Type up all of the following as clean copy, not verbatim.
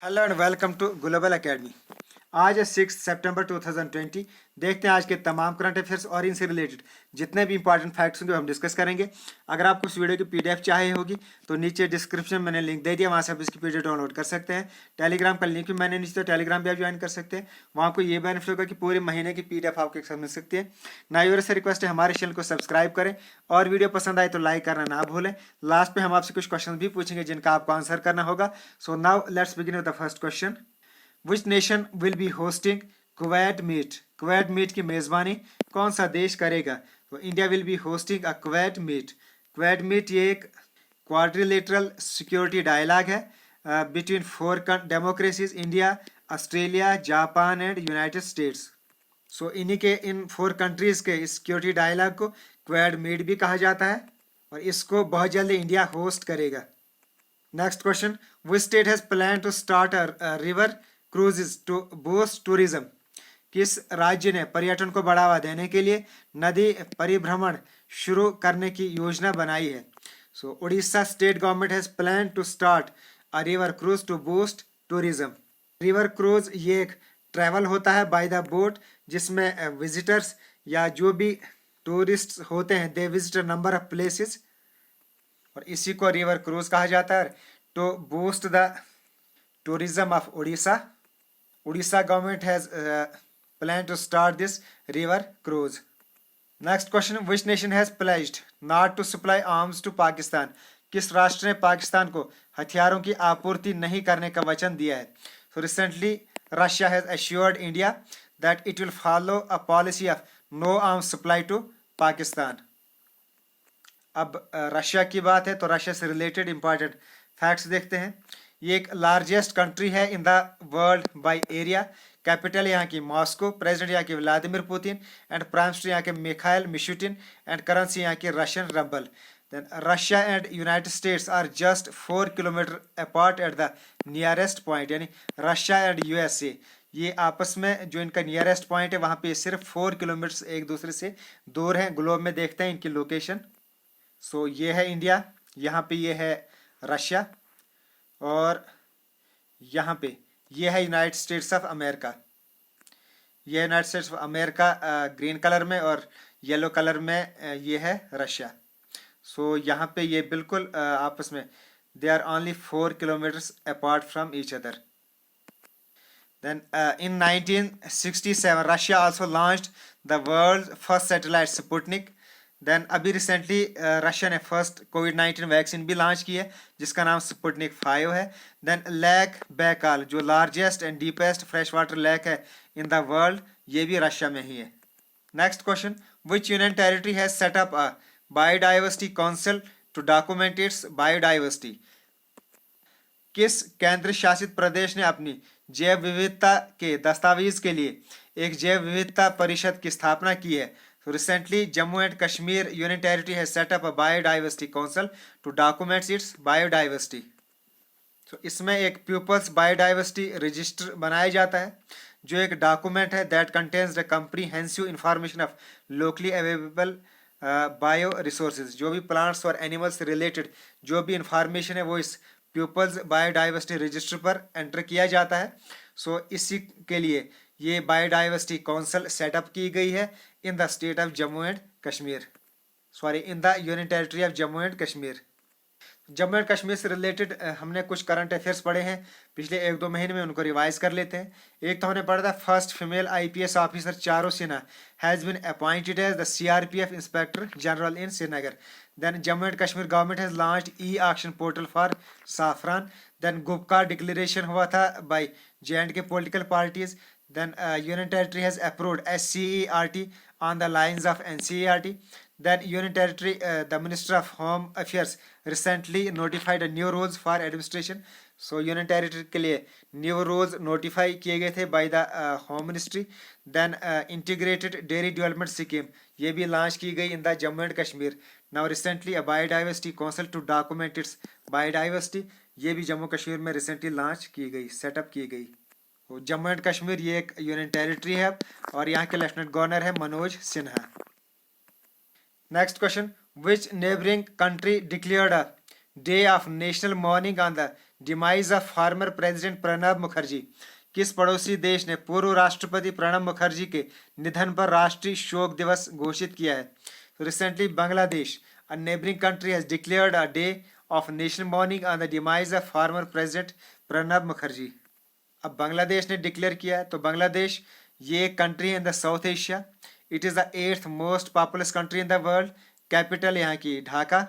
Hello and welcome to global academy. आज है 6 सितंबर 2020। देखते हैं आज के तमाम करंट अफेयर्स और इनसे रिलेटेड जितने भी इंपॉर्टेंट फैक्ट्स होंगे हम डिस्कस करेंगे। अगर आपको इस वीडियो की पीडीएफ चाहिए होगी तो नीचे डिस्क्रिप्शन में मैंने लिंक दे दिया, वहाँ से आप इसकी पीडीएफ डाउनलोड कर सकते हैं। टेलीग्राम का लिंक भी मैंने नीचे, तो टेलीग्राम भी आप ज्वाइन कर सकते हैं। वहाँ आपको ये बेनिफिट होगा कि पूरे महीने की पीडीएफ आपको एक साथ मिल सकती है। नाइवर से रिक्वेस्ट है हमारे चैनल को सब्सक्राइब करें और वीडियो पसंद आए तो लाइक करना ना भूलें। लास्ट में हम आपसे कुछ क्वेश्चन भी पूछेंगे जिनका आपको आंसर करना होगा। So now let's begin with the first question. Which nation will be hosting quad meet? Quad meet की मेजबानी कौन सा देश करेगा? तो India will be hosting a quad meet. Quad meet ये एक क्वाड्रिलेटरल सिक्योरिटी डायलॉग है between 4 democracies, India, Australia, Japan and United States. So इन्हीं के इन 4 कंट्रीज के इस सिक्योरिटी डायलॉग को क्वैड मीट भी कहा जाता है और इसको बहुत जल्दी इंडिया होस्ट करेगा। Next question, which state has plan to start a river cruises to boost tourism? किस राज्य ने पर्यटन को बढ़ावा देने के लिए नदी परिभ्रमण शुरू करने की योजना बनाई है? So Orissa state government has plan to start a river cruise to boost tourism. River cruise ये एक ट्रैवल होता है बाय द बोट जिसमें विजिटर्स या जो भी टूरिस्ट होते हैं they visit a number of places और इसी को रिवर क्रूज कहा जाता है। To boost the tourism of Orissa, Odisha government has planned to start this river cruise. Next question, which nation has pledged not to supply arms to Pakistan? किस राष्ट्र ने पाकिस्तान को हथियारों की आपूर्ति नहीं करने का वचन दिया है? So recently Russia has assured India that it will follow a policy of no arms supply to Pakistan. अब रशिया की बात है तो रशिया से रिलेटेड इंपॉर्टेंट फैक्ट्स देखते हैं। ये एक लार्जेस्ट कंट्री है in the world by area. Capital यहाँ की मॉस्को, प्रेसिडेंट यहाँ की Vladimir Putin and prime minister यहाँ के मिखाइल मिशुटिन एंड करेंसी यहाँ की Russian rouble. Then Russia and United States are just 4 kilometre apart at the nearest point, यानी Russia and USA ये आपस में जो इनका नियरेस्ट पॉइंट है वहाँ पे सिर्फ 4 किलोमीटर एक दूसरे से दूर हैं। ग्लोब में देखते हैं इनकी लोकेशन। सो ये है इंडिया, यहाँ पे ये है रशिया और यहाँ पे ये है यूनाइटेड स्टेट्स ऑफ अमेरिका। ये United states of America green colour में और येलो कलर में ये है रशिया। सो यहाँ पे ये बिल्कुल आपस में they are only 4 kilometres apart from each other. Then in 1967 Russia also launched the world first satellite Sputnik. Then अभी रिसेंटली रशिया ने फर्स्ट कोविड-19 वैक्सीन भी लॉन्च की है जिसका नाम स्पुतनिक 5 है। देन लेक बैकाल जो largest and deepest fresh water lake है इन द वर्ल्ड ये भी रशिया में ही है। Next question, which union territory has set up a biodiversity council to document its biodiversity? किस केंद्र शासित प्रदेश ने अपनी जैव विविधता के दस्तावेज के लिए एक जैव विविधता परिषद की स्थापना की है? So recently, Jammu and Kashmir Union Territory has set up a biodiversity council to document its biodiversity. So इसमें एक pupils biodiversity register बनाया जाता है जो एक डॉक्यूमेंट है that contains the comprehensive information of locally available bio resources। जो भी plants और animals से related जो भी information है वो इस pupils biodiversity register पर enter किया जाता है। So इसी के लिए ये बायोडाइवर्सिटी काउंसिल सेटअप की गई है in the state of Jammu and Kashmir, sorry in the union territory of Jammu and Kashmir. Jammu and Kashmir से रिलेटेड हमने कुछ करंट अफेयर्स पढ़े हैं पिछले 1-2 महीने में, उनको रिवाइज कर लेते हैं। एक तो हमने पढ़ा था first female IPS officer Charu Sinha has been appointed as the CRPF inspector general in Srinagar. Then Jammu and Kashmir government has launched e auction portal for saffron. Then Gupkar declaration हुआ था by J and K political parties. Then Union Territory has approved SCERT on the lines of NCERT. Then Union Territory, the Minister of Home Affairs recently notified a new rules for administration. So Union Territory के लिए new rules notify किए गए थे by the Home Ministry. Then Integrated Dairy Development Scheme ये भी launch की गई in the Jammu and Kashmir. Now recently a Biodiversity Council to document its biodiversity ये भी जम्मू कश्मीर में recently launch की गई, setup की गई। जम्मू एंड कश्मीर ये एक यूनियन टेरिटरी है और यहाँ के लेफ्टिनेंट गवर्नर है Manoj Sinha. Next question, which neighbouring country declared a day of national morning on the demise of former president Pranab Mukherjee. किस पड़ोसी देश ने पूर्व राष्ट्रपति प्रणब मुखर्जी के निधन पर राष्ट्रीय शोक दिवस घोषित किया है? Recently Bangladesh, a neighboring country, has declared a day of national mourning on the demise of former president Pranab Mukherjee. अब बांग्लादेश ने डिक्लेयर किया है, तो बांग्लादेश ये एक कंट्री है in the south Asia. It is the 8th most populous country in the world. Capital यहाँ की ढाका।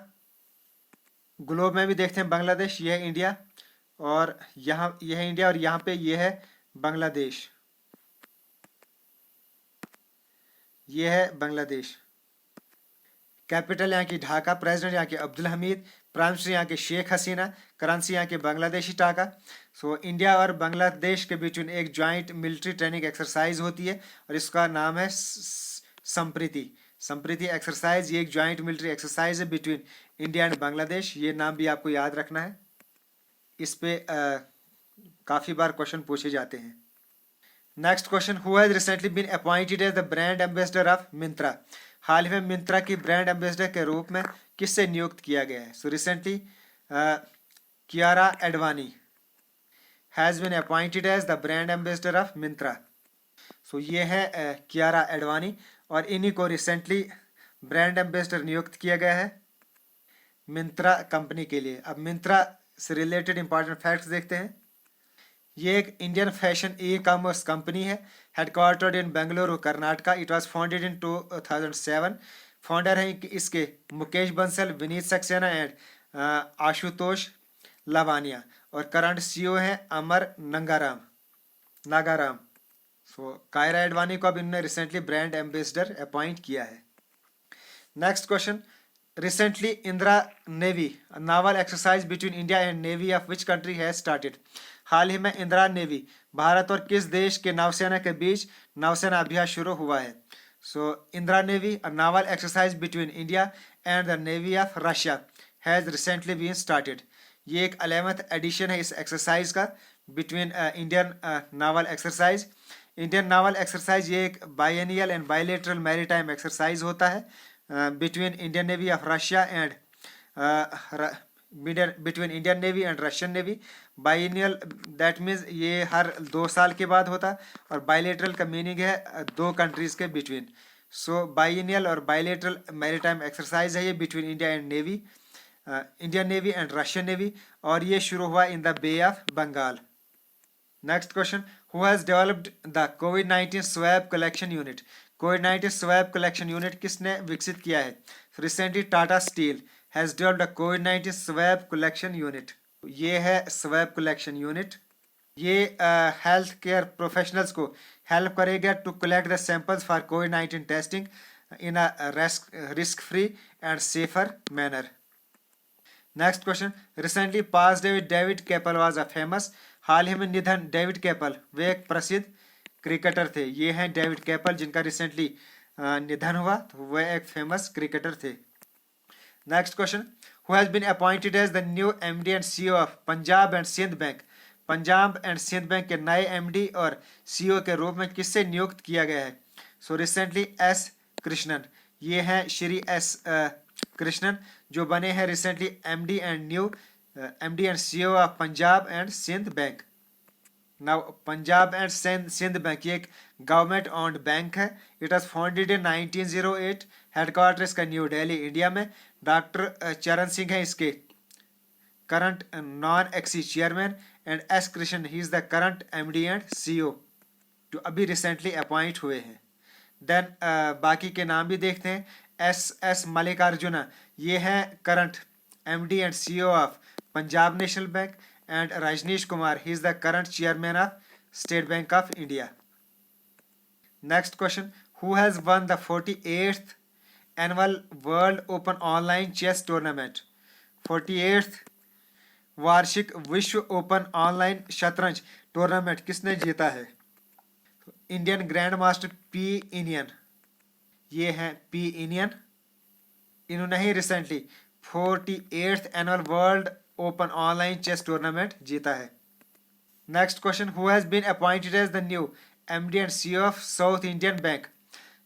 ग्लोब में भी देखते हैं बांग्लादेश, यह है इंडिया, और यहाँ यह है इंडिया, और यहाँ पे यह है बांग्लादेश, यह है बांग्लादेश। कैपिटल यहाँ की ढाका, प्रेसिडेंट यहाँ के अब्दुल हमीद, प्राइम मिनिस्टर यहाँ के शेख हसीना, करेंसी यहाँ के बांग्लादेशी टाका। सो इंडिया और बांग्लादेश के बीच में एक जॉइंट मिलिट्री ट्रेनिंग एक्सरसाइज होती है और इसका नाम है संप्रीति। संप्रीति एक्सरसाइज ये एक जॉइंट मिलिट्री एक्सरसाइज है बिटवीन इंडिया एंड बांग्लादेश। ये नाम भी आपको याद रखना है, इस पे काफ़ी बार क्वेश्चन पूछे जाते हैं। Next question, who has recently been appointed as the brand ambassador of Myntra. हाल ही में मिंत्रा की ब्रांड एम्बेसडर के रूप में किससे नियुक्त किया गया है? So recently Kiara Advani has been appointed as the brand ambassador of Myntra. So ये है कियारा एडवानी, और इन्हीं को रिसेंटली ब्रांड एम्बेसडर नियुक्त किया गया है मिंत्रा कंपनी के लिए। अब मिंत्रा से रिलेटेड इंपॉर्टेंट फैक्ट्स देखते हैं। ये एक Indian fashion e commerce company है, headquartered in Bengaluru Karnataka. It was founded in 2007। Founder हैं इसके मुकेश बंसल, विनीत सक्सेना एंड आशुतोष लावानिया, और करंट सीईओ हैं अमर नागाराम। सो कायरा एडवानी को अब इन्होंने रिसेंटली ब्रांड एम्बेसडर अपॉइंट किया है। Next question, recently Indra navy naval exercise between India and navy of which country has started. हाल ही में इंदिरा नेवी भारत और किस देश के नौसेना के बीच नौसेना अभ्यास शुरू हुआ है? So Indra navy naval exercise between India and the navy of Russia has recently been started. ये एक 11th एडिशन है इस एक्सरसाइज का, between Indian naval exercise. Indian naval exercise ये एक biennial and bilateral maritime exercise होता है between Indian navy of Russia and between Indian navy and Russian navy. Biennial that means ये हर 2 साल के बाद होता है, और बायलेटरल का मीनिंग है 2 कंट्रीज के बिटवीन। सो बाइनियल और बायलेटरल मैरीटाइम एक्सरसाइज है ये between India and navy, Indian navy and Russian navy, और ये शुरू हुआ in the Bay of Bengal. Next question, who has developed the कोविड-19 स्वैब कलेक्शन यूनिट। कोविड-19 स्वैब कलेक्शन यूनिट किसने विकसित किया है? Recently Tata steel has developed the कोविड-19 स्वैब कलेक्शन यूनिट। ये है स्वैब कलेक्शन यूनिट। ये हेल्थ केयर प्रोफेशनल्स को हेल्प करेगा to collect the samples for कोविड-19 testing in a risk free and safer manner. Next question, recently pass David Capel was a famous. हाल ही में निधन डेविड कैपल, वे एक प्रसिद्ध क्रिकेटर थे। ये हैं डेविड कैपल जिनका रिसेंटली निधन हुआ, तो वह एक फेमस क्रिकेटर थे। Next question, who has been appointed as the new MD and CEO of Punjab and Sindh bank. Punjab and Sindh bank के नए एमडी और सीईओ के रूप में किससे नियुक्त किया गया है? सो रिसेंटली एस कृष्णन, ये हैं श्री एस कृष्णन, जो बने हैं recently MD and CEO of Punjab and Sindh bank. Now Punjab and Sindh bank ये एक गवर्नमेंट ऑन्ड बैंक है। It was founded in 1908। Headquarter इसका न्यू दिल्ली इंडिया में। डॉक्टर चरण सिंह है इसके current non exec chairman, and S Krishnan he is the current MD and CEO जो अभी recently appoint हुए हैं। देन बाकी के नाम भी देखते हैं। एस मल्लिकार्जुना, ये हैं current MD and CEO of Punjab national bank, and Rajneesh Kumar, he is the current chairman of State Bank of India. Next question, who has won the 48th annual World Open Online Chess Tournament? 48th वार्षिक विश्व open online शतरंज tournament किसने जीता है? Indian grand master P Iniyan, ये हैं P Iniyan. इन्होंने ही recently 48th annual world open online chess tournament जीता है। Next question, who has been appointed as the new MD and CEO of South Indian Bank.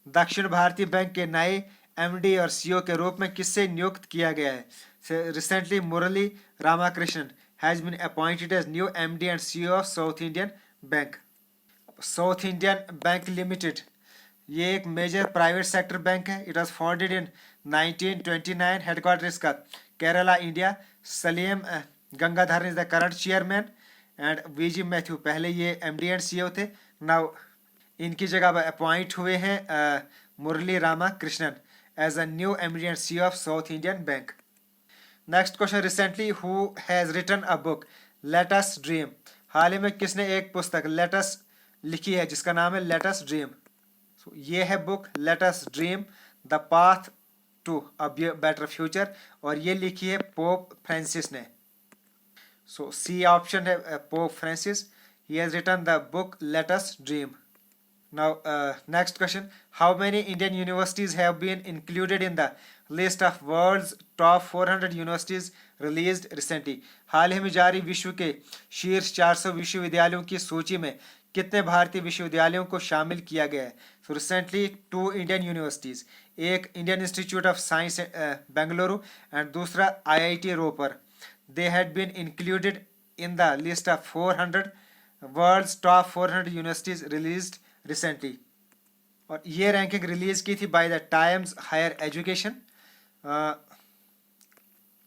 दक्षिण भारतीय बैंक के नए एमडी और सीईओ के रूप में किससे नियुक्त किया गया है? Recently Murali Ramakrishnan has been appointed as new MD and CEO of South Indian Bank. South Indian Bank Limited ये एक मेजर प्राइवेट सेक्टर बैंक है. It was founded in 1929. Headquarter इसका Kerala India. Salim Gangadharan is the current chairman and VG Mathew पहले ये MD and CEO थे. Now इनकी जगह appoint हुए हैं Murali Rama Krishnan as a new MD and CEO of South Indian Bank. Next question, recently who has written a book let us dream. हाल ही में किसने एक पुस्तक लेट अस लिखी है जिसका नाम है लेट अस ड्रीम. ये है book let us dream the path to a better future और ये लिखी है पोप फ्रांसिस ने. सो सी ऑप्शन है pope Francis. He has written the book let us dream. Now, next question. How many Indian universities have been included in the list of world's top 400 universities released recently? हाल ही में जारी विश्व के शीर्ष 400 विश्वविद्यालयों की सूची में कितने भारतीय विश्वविद्यालयों को शामिल किया गया है? So recently 2 Indian universities, एक Indian Institute of Science Bengaluru and दूसरा IIT Ropar. They had been included in the list of 400 world's top 400 universities released recently. और ये रैंकिंग रिलीज की थी by the Times higher education.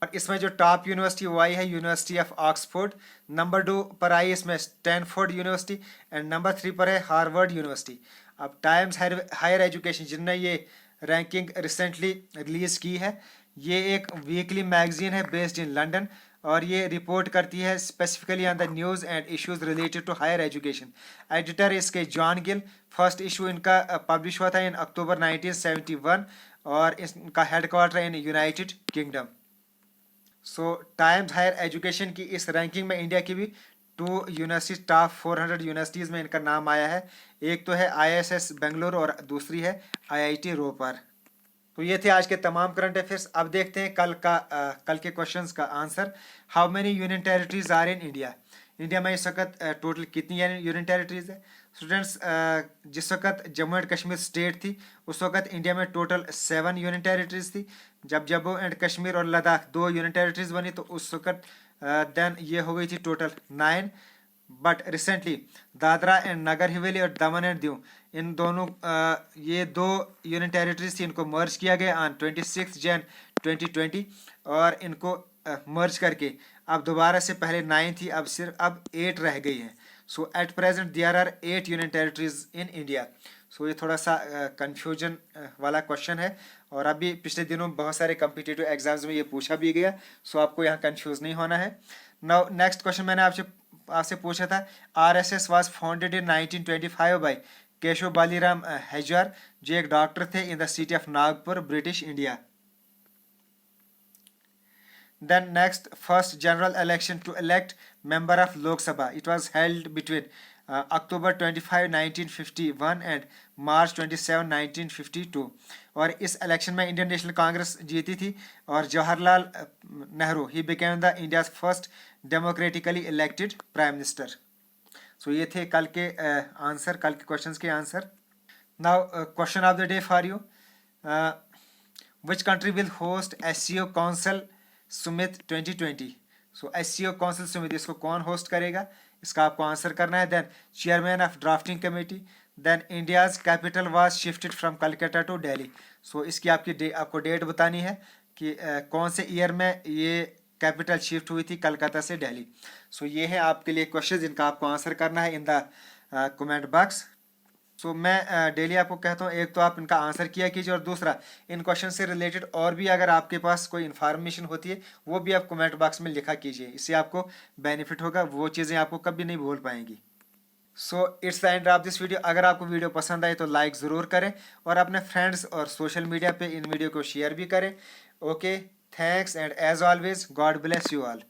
और इसमें जो टॉप यूनिवर्सिटी वो आई है यूनिवर्सिटी ऑफ ऑक्सफोर्ड. नंबर 2 पर आई इसमें स्टैनफोर्ड यूनिवर्सिटी एंड नंबर 3 पर है हार्वर्ड यूनिवर्सिटी. अब टाइम्स हायर एजुकेशन जिनने ये रैंकिंग रिसेंटली रिलीज की है, ये एक वीकली मैगजीन है बेस्ड इन लंदन और ये रिपोर्ट करती है specifically on the news and issues related to higher education. Editor इसके जॉन गिल. फर्स्ट इशू इनका पब्लिश हुआ था इन अक्टूबर 1971 और इनका headquarter in United Kingdom. So Times higher education की इस रैंकिंग में इंडिया की भी 2 यूनिवर्सिटी टॉप 400 यूनिवर्सिटीज़ में इनका नाम आया है. एक तो है ISS बेंगलुरु और दूसरी है IIT रोपर. तो ये थे आज के तमाम करंट अफेयर्स. अब देखते हैं कल के क्वेश्चंस का answer. How many union territories are in India. India में इस वक्त टोटल कितनी यूनियन टेरिटरीज है? स्टूडेंट्स, जिस वक्त जम्मू एंड कश्मीर स्टेट थी उस वक्त इंडिया में टोटल 7 यूनियन टेरिटरीज थी. जब जम्मू एंड कश्मीर और लद्दाख 2 यूनियन टेरिटरीज बनी तो उस वक्त देन ये हो गई थी total 9. But recently Dadra and Nagar Haveli और दमन एंड दीव इन दोनों ये 2 यूनियन टेरिटरीज थी, इनको मर्ज किया गया ऑन 26 जन 2020 और इनको मर्ज करके अब दोबारा से पहले 9 थी, अब 8 रह गई हैं. So at present there are 8 union territories in India. So ये थोड़ा सा कंफ्यूजन वाला क्वेश्चन है और अभी पिछले दिनों बहुत सारे कम्पिटिटिव एग्जाम्स में ये पूछा भी गया. सो आपको यहाँ कंफ्यूज नहीं होना है. नाउ नेक्स्ट क्वेश्चन मैंने आपसे पूछा था. RSS was founded in 1925 by Keshav Baliram Hedgewar जो एक डॉक्टर थे in the city of Nagpur, British India. Then next, first general election to elect member of Lok Sabha. It was held between October 25, 1951 and March 27, 1952. और इस election में Indian national Congress जीती थी और जवाहरलाल नेहरू ही became the India's first democratically elected prime minister. So ये थे कल के आंसर, कल के क्वेश्चंस के answer. Now question of the day for you. Which country will host SCO council summit 2020. सो SCO काउंसिल सुमित इसको कौन होस्ट करेगा, इसका आपको आंसर करना है. Then chairman of drafting committee. Then India's capital was shifted from Calcutta to Delhi. So इसकी आपको डेट बतानी है कि कौन से ईयर में ये कैपिटल शिफ्ट हुई थी कलकत्ता से दिल्ली. सो ये है आपके लिए क्वेश्चन जिनका आपको आंसर करना है इन द कमेंट बॉक्स. सो मैं डेली आपको कहता हूँ एक तो आप इनका आंसर किया कीजिए और दूसरा इन क्वेश्चन से रिलेटेड और भी अगर आपके पास कोई इन्फॉर्मेशन होती है वो भी आप कमेंट बॉक्स में लिखा कीजिए. इससे आपको बेनिफिट होगा, वो चीज़ें आपको कभी नहीं भूल पाएंगी. So it's the end of this video. अगर आपको वीडियो पसंद आए तो लाइक ज़रूर करें और अपने फ्रेंड्स और सोशल मीडिया पे इन वीडियो को शेयर भी करें. Okay, thanks and as always God bless you all.